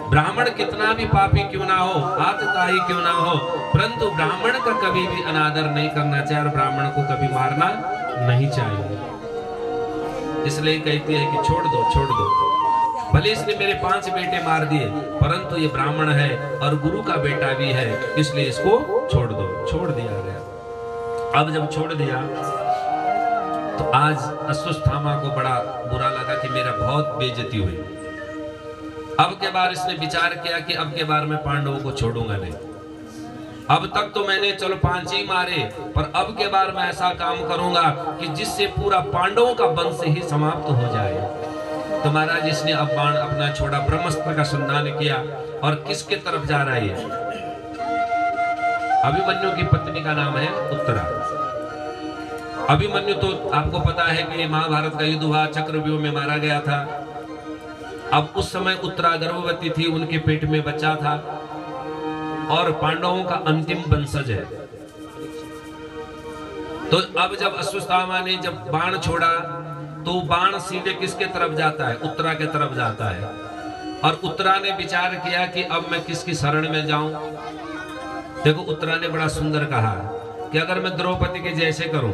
ब्राह्मण कितना भी पापी क्यों ना हो, आतताई क्यों ना हो, परंतु ब्राह्मण का कभी भी अनादर नहीं करना चाहिए और ब्राह्मण को कभी मारना नहीं चाहिए। इसलिए कहती है कि छोड़ दो, छोड़ दो। भले इसने मेरे 5 बेटे मार दिए, परंतु ये ब्राह्मण है और गुरु का बेटा भी है, इसलिए इसको छोड़ दो। छोड़ दिया गया। अब जब छोड़ दिया तो आज अश्वत्थामा को बड़ा बुरा लगा कि मेरा बहुत बेइज्जती हुई। अब के बार इसने विचार किया कि अब के बार मैं पांडवों को छोड़ूंगा नहीं। अब तक तो मैंने चलो 5 ही मारे, पर अब के बार मैं ऐसा काम करूंगा कि जिससे पूरा पांडवों का वंश ही समाप्त हो जाए। तो महाराज इसने अब बाण अपना छोड़ा, ब्रह्मास्त्र का संधान किया और किसके तरफ जा रहा है? अभिमन्यु की पत्नी का नाम है उत्तरा। अभिमन्यु तो आपको पता है कि महाभारत का युद्ध हुआ, चक्रव्यूह में मारा गया था। अब उस समय उत्तरा गर्भवती थी, उनके पेट में बच्चा था और पांडवों का अंतिम वंशज है। तो अब जब अश्वत्थामा ने जब बाण छोड़ा तो बाण सीधे किसके तरफ जाता है? उत्तरा के तरफ जाता है। और उत्तरा ने विचार किया कि अब मैं किसकी शरण में जाऊं। देखो उत्तरा ने बड़ा सुंदर कहा कि अगर मैं द्रौपदी के जैसे करूं,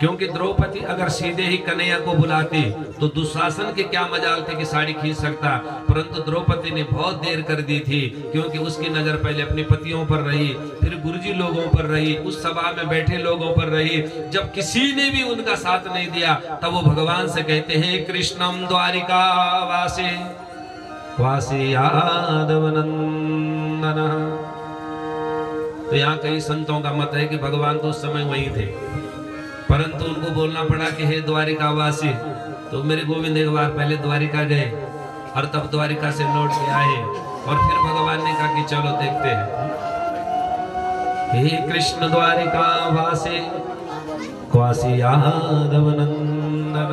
क्योंकि द्रौपदी अगर सीधे ही कन्हैया को बुलाती तो दुशासन के क्या मजाल थे कि साड़ी खींच सकता, परंतु द्रौपदी ने बहुत देर कर दी थी, क्योंकि उसकी नजर पहले अपने पतियों पर रही, फिर गुरुजी लोगों पर रही, उस सभा में बैठे लोगों पर रही। जब किसी ने भी उनका साथ नहीं दिया तब वो भगवान से कहते हैं, कृष्णम द्वारिका वासे वासे यादव नंदन। तो यहाँ कई संतों का मत है कि भगवान तो उस समय वही थे, परंतु उनको बोलना पड़ा कि हे द्वारिका वासी। तो मेरे गोविंद एक बार पहले द्वारिका गए और तब द्वारिका से लौट के आए और फिर भगवान ने कहा कि चलो देखते हैं। हे कृष्ण द्वारिका वासी क्वासी यादव नंदन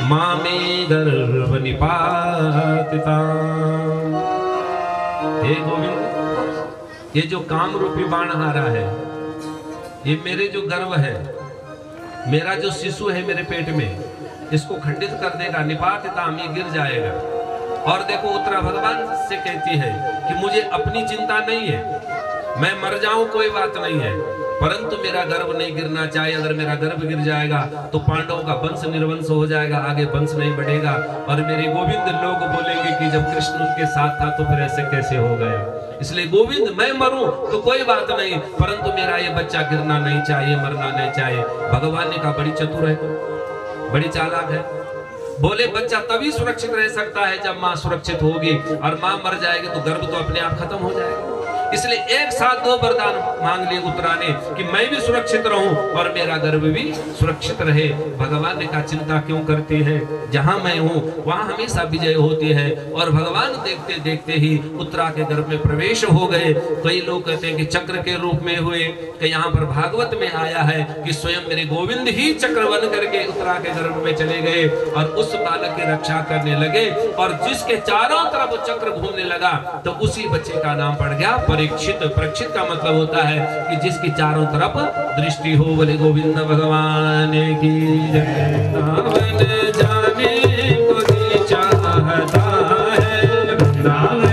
मामे गर्भ निपातिता। हे गोविंद, ये जो काम रूपी बाणहारा है, ये मेरे जो गर्भ है, मेरा जो शिशु है मेरे पेट में, इसको खंडित कर देगा, निपातिता में गिर जाएगा। और देखो उत्तरा भगवान से कहती है कि मुझे अपनी चिंता नहीं है, मैं मर जाऊं कोई बात नहीं है, परंतु मेरा गर्भ नहीं गिरना चाहिए। अगर मेरा गर्भ गिर जाएगा तो पांडवों का वंश निर्वंश हो जाएगा, आगे वंश नहीं बढ़ेगा। और मेरे गोविंद लोग बोलेंगे कि जब कृष्ण उनके साथ था तो फिर ऐसे कैसे हो गया। इसलिए गोविंद मैं मरूं तो कोई बात नहीं, परंतु मेरा ये बच्चा गिरना नहीं चाहिए, मरना नहीं चाहिए। भगवान ने कहा बड़ी चतुर है, बड़ी चालाक है। बोले बच्चा तभी सुरक्षित रह सकता है जब माँ सुरक्षित होगी, और माँ मर जाएगी तो गर्भ तो अपने आप खत्म हो जाएगा। इसलिए एक साथ 2 वरदान मांग लिए उत्तरा ने कि मैं भी सुरक्षित रहूं और मेरा गर्भ भी सुरक्षित रहे। भगवान ने कहा चिंता क्यों करती है, जहां मैं हूं वहां हमेशा विजय होती है। और भगवान देखते देखते ही उत्तरा के गर्भ में प्रवेश हो गए। कई लोग कहते हैं कि चक्र के रूप में हुए, कि यहाँ पर भागवत में आया है कि स्वयं मेरे गोविंद ही चक्र बन करके उत्तरा के गर्भ में चले गए और उस बालक की रक्षा करने लगे। और जिसके चारों तरफ चक्र घूमने लगा तो उसी बच्चे का नाम पड़ गया परीक्षित। परीक्षित का मतलब होता है कि जिसकी चारों तरफ दृष्टि हो। बोले गोविंद भगवान की जय। वृंदावन जाने को जी चाहता है, वृंदावन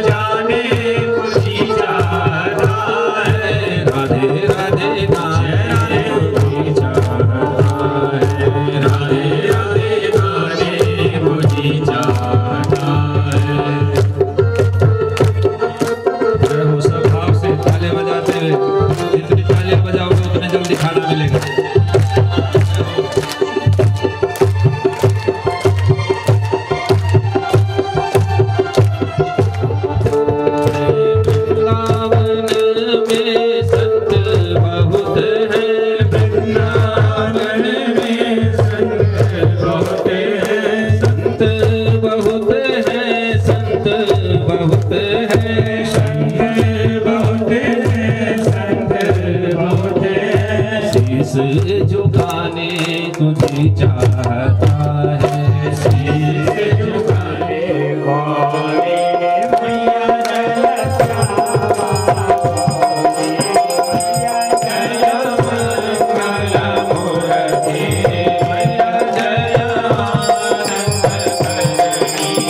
जाने को जी चाहता है। राधे राधे गाने को जी चाहता है, राधे राधे गाने को जी चाहता है। भाव से ताले बजाते हुए, जितनी तालियां बजाओगे उतने जल्दी खाना मिलेगा। जो गाने तुझे चाहता है, जो गाने वाले मैया जय जय मंगल मूर्ति, मैया जय आनंद करनी।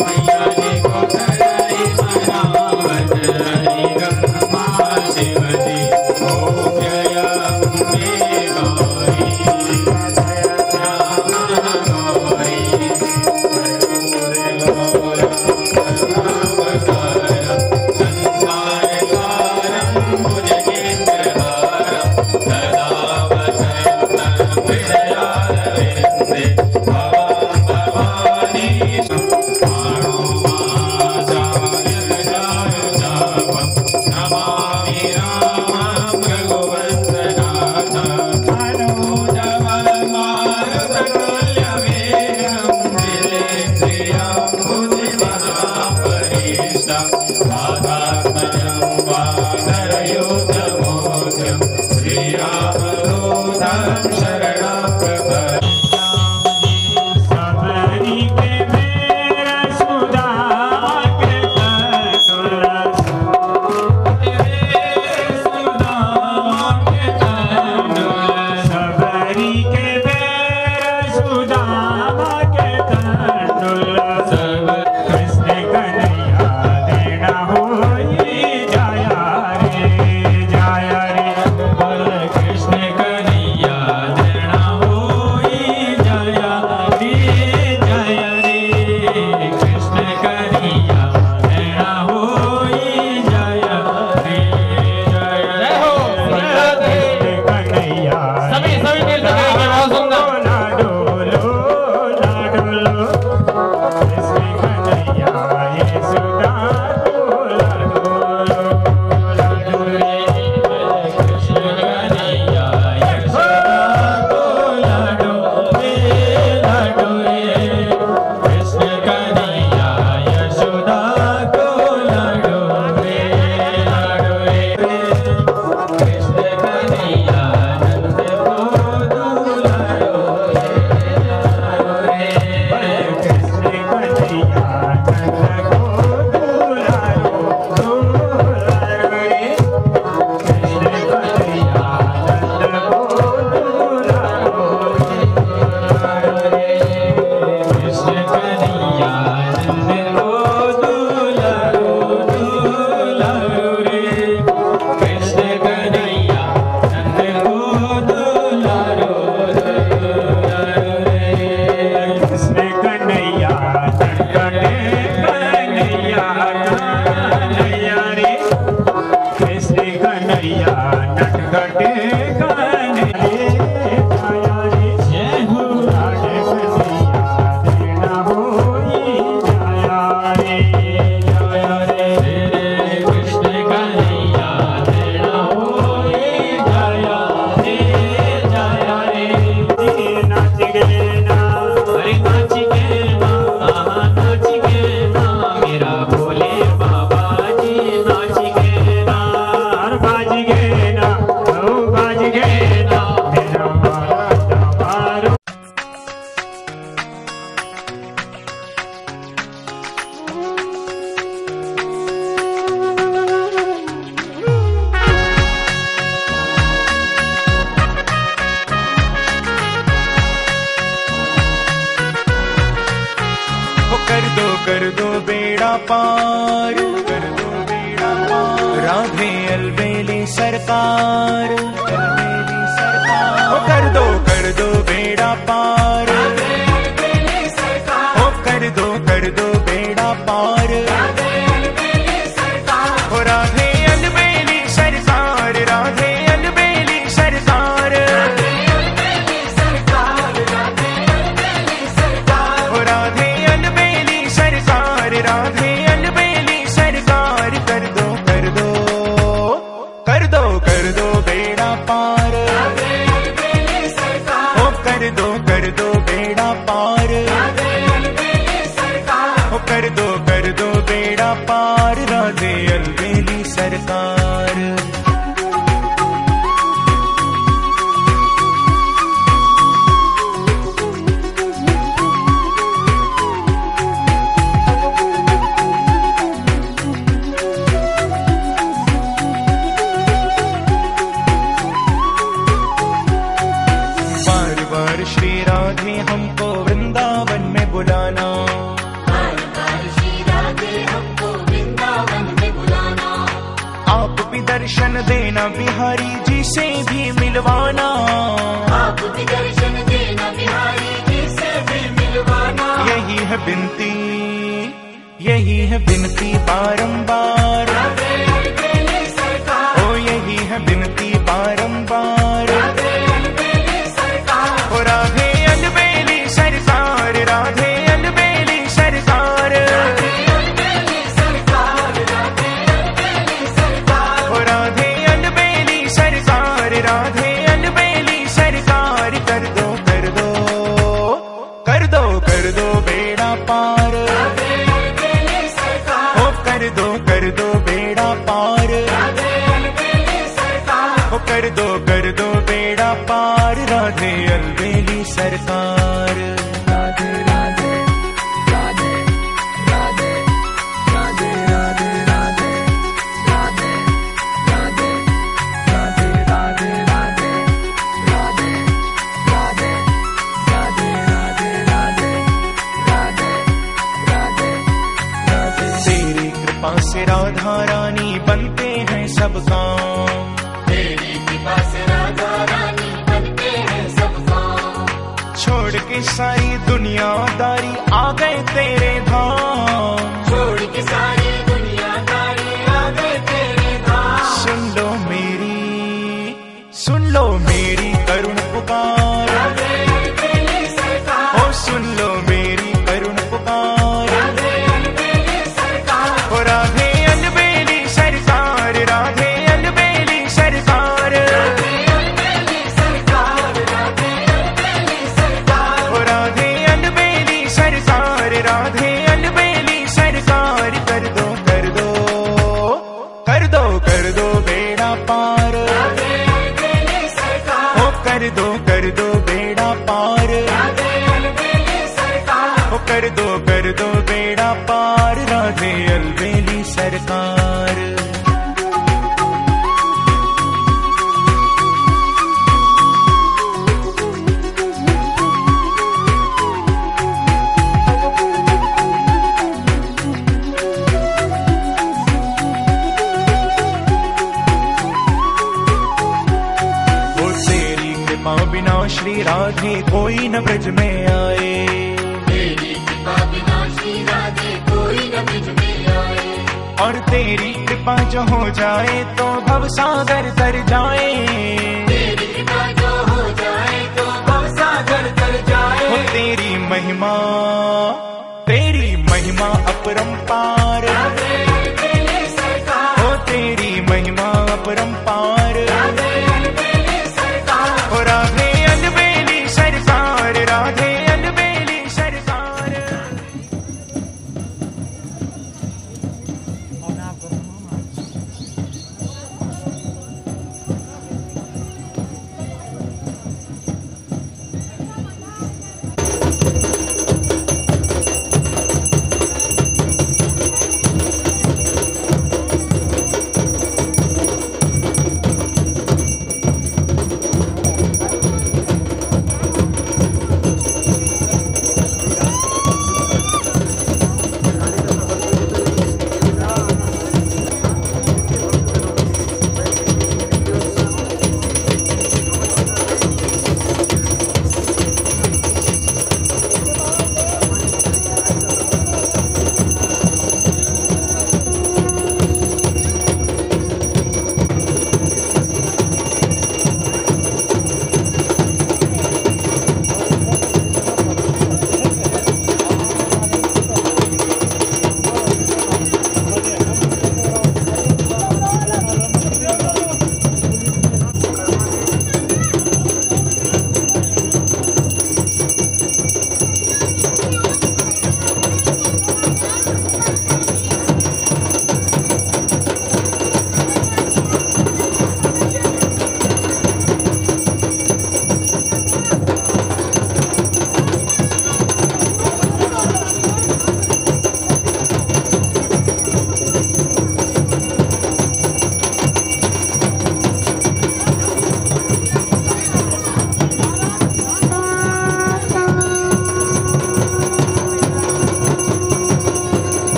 मैया जी को सदाई शरणं पार, कर दो बेड़ा पार। राधे अलबेली सरकार, अलबेली सरकार। ओ कर दो बेड़ा पार, ओ कर दो बेड़ा पार। ओ राधे अलबेली सरकार, राधे अलबेली सरकार। ओ राधे अलबेली सरकार, राधे अलबेली सरकार। कर दो बेड़ा पार, ओ कर दो बेड़ा पार। ओ कर दो बेड़ा पार, राधे अलबेली सरकार। बार बार श्री राधे हमको वृंदावन में बुलाना, आप भी दर्शन देना बिहारी जी से भी मिलवाना। आप भी दर्शन देना बिहारी जी से भी मिलवाना। यही है बिनती बारंबार, ओ यही है बिनती बारंबार। ओ राधे अलबेली सरकार, राधे अलबेली सरकार। ओ राधे अलबेली सरकार, राधे अलबेली सरकार। कर दो बेड़ा पार, ओ कर दो बेड़ा पार। ओ कर दो बेड़ा पार, राधे अलबेली सरकार। राधे राधे राधे राधे राधे राधे राधे राधे राधे राधे राधे राधे राधे राधे राधे राधे राधे राधे राधे। तेरी कृपा से राधा रानी बनते हैं सब काम, तेरी कृपा से राधा रानी बनते हैं सब काम। छोड़ के सारी दुनियादारी आ गए तेरे धाम, छोड़ के सारी दुनियादारी आ गए तेरे धाम। सुन लो मेरी करुण पुकार, ओ सुन लो मेरी करुण पुकार। ओ राधे अलबेली सरकार, राधे अलबेली सरकार। ओ राधे अलबेली सरकार, राधे अलबेली सरकार। कर दो बेड़ा पार, ओ कर दो बेड़ा पार। ओ कर दो बेड़ा पार, राधे अलबेली सरकार। बिना श्री राधे कोई न ब्रज में आए, तेरी कृपा बिना श्री राधे कोई न ब्रज में आए। और तेरी कृपा जो हो जाए तो भव सागर तर जाए, तेरी कृपा जो हो जाए तो भव सागर तर जाए। हो तेरी महिमा अपरंपार, हो तेरी महिमा अपरंपार। ओ राधे अलबेली सरकार, राधे अलबेली सरकार।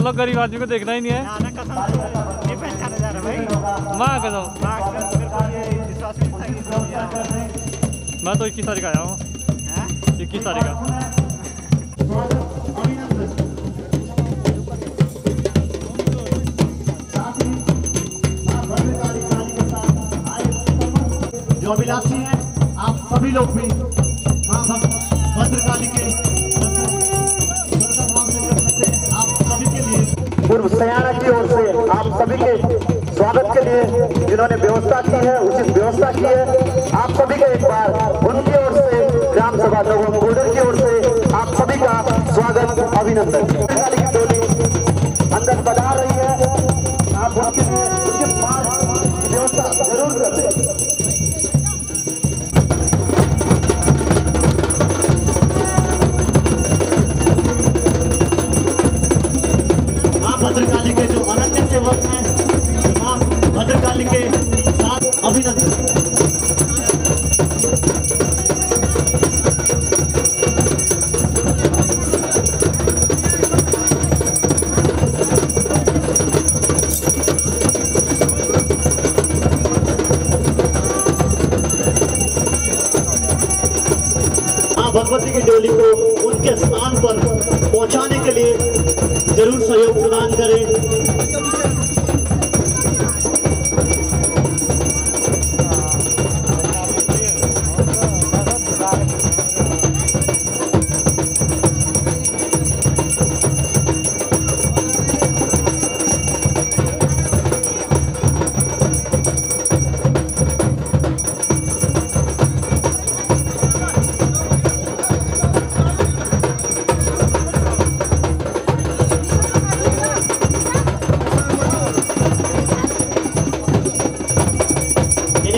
मतलब गरीब आदमी को देखना ही नहीं है। माँ कसम मैं तो 21 तारीख आया हूँ। 21 तारीख का जो अभिलाषी हैं आप सभी लोग भी मां भद्रकाली के आप सभी के लिए पूर्व सयाना की ओर से आप सभी के स्वागत के लिए जिन्होंने व्यवस्था की है, उचित व्यवस्था की है, आप सभी का एक बार उनकी ओर से ग्राम सभा नवोदर की ओर से आप सभी का स्वागत अभिनंदन। की टोली अंदर बढ़ा रही है, आप उनके लिए उचित व्यवस्था जरूर कर दें। भद्रकाली के जो अनन्य सेवक हैं, मां भद्रकाली के साथ अभिनंदन। मां भगवती की डोली को उनके स्थान पर पहुंचाने के लिए जरूर सहयोग प्रदान करें।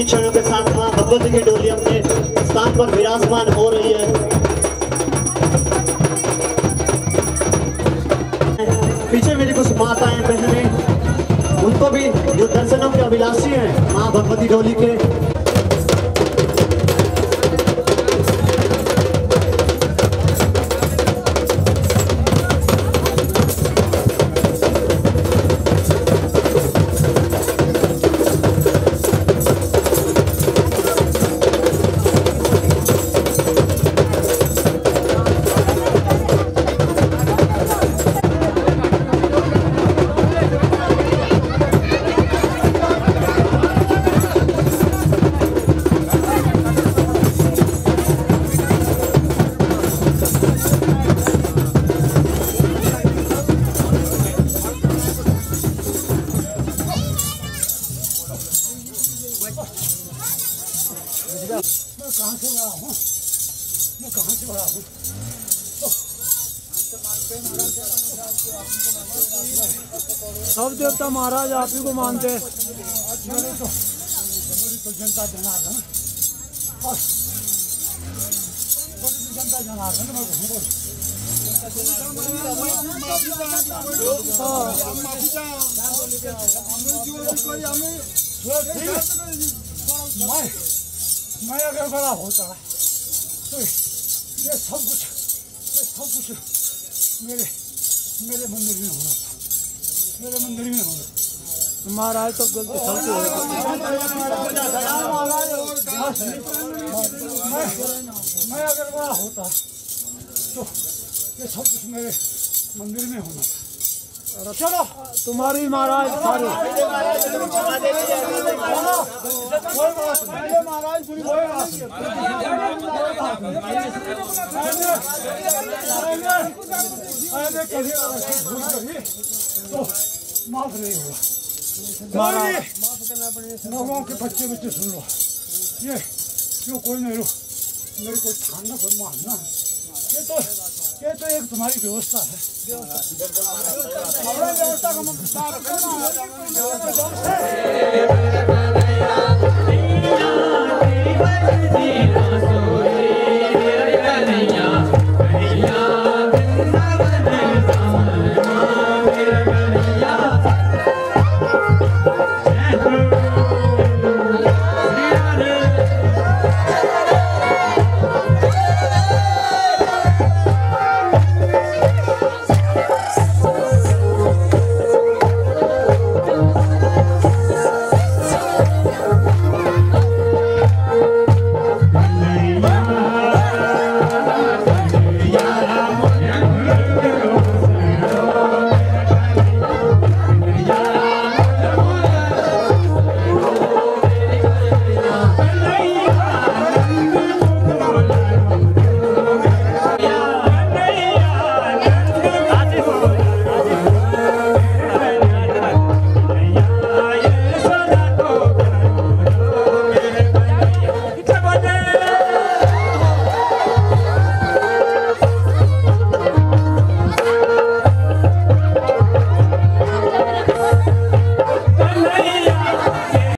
क्षणों के साथ मां भगवती की डोली अपने स्थान पर विराजमान हो रही है। पीछे मेरी कुछ माताएं बहनें, उनको भी जो दर्शनों के अभिलाषी हैं मां भगवती डोली के, सब देवता महाराज आप ही को मानते हैं। जनता जनार्दन जनता जनार्दन मैं अगर बड़ा होता तो ये सब कुछ मेरे मंदिर में होना था, मेरे मंदिर में होना। महाराज सब गलती सबसे मैं अगर बड़ा होता तो ये सब कुछ मेरे मंदिर में होना था। चलो तुम्हारी महाराज सारे महाराज तो माफ नहीं हुआ। लोगों के बच्चे सुन लो, ये क्यों कोई नहीं रो, मेरे को ठानना कोई मानना, ये तो एक तुम्हारी व्यवस्था है। व्यवस्था का